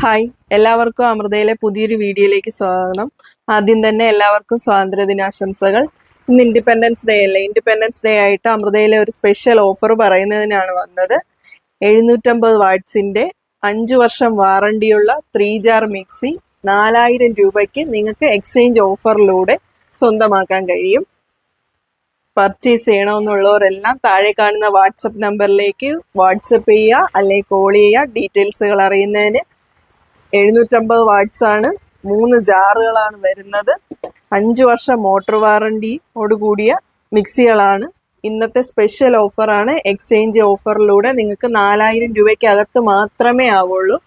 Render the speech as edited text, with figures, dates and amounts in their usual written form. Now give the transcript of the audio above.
Hi, എല്ലാവർക്കും അമൃതയിലെ പുതിയൊരു വീഡിയോയിലേക്ക് സ്വാഗതം. ആദ്യം തന്നെ എല്ലാവർക്കും സ്വാതന്ത്ര്യ ദിനാശംസകൾ. ഇന്ന് ഇൻഡിപെൻഡൻസ് ഡേ അല്ലേ? ഇൻഡിപെൻഡൻസ് ഡേ ആയിട്ട് അമൃതയിലെ ഒരു സ്പെഷ്യൽ ഓഫർ പറയുന്നതിനാണ് വന്നത്. 750 വാട്ട്സിന്റെ 5 വർഷം വാറണ്ടിയുള്ള 3 ജാർ മിക്സി 4000 രൂപയ്ക്ക് നിങ്ങൾക്ക് എക്സ്ചേഞ്ച് ഓഫറിലൂടെ സ്വന്തമാക്കാൻ കഴിയും. പർച്ചേസ് ചെയ്യണമെന്നുള്ളവരെല്ലാം താഴെ കാണുന്ന വാട്സപ്പ് നമ്പറിലേക്ക് വാട്സപ്പ് ചെയ്യുക, അല്ലെങ്കിൽ കോൾ ചെയ്യുക. ഡീറ്റെയിൽസുകൾ അറിയുന്നതിന് 750 വാട്ട്സ് ആണ്, 3 ജാറുകളാണ് വരുന്നത്. 5 വർഷം മോട്ടോർ വാറണ്ടിയോട് കൂടിയ മിക്സികളാണ്. ഇന്നത്തെ സ്പെഷ്യൽ ഓഫറാണ്. എക്സ്ചേഞ്ച് ഓഫറിലൂടെ നിങ്ങൾക്ക് 4000 രൂപയ്ക്ക് അകത്ത് മാത്രമേ ആവുള്ളൂ.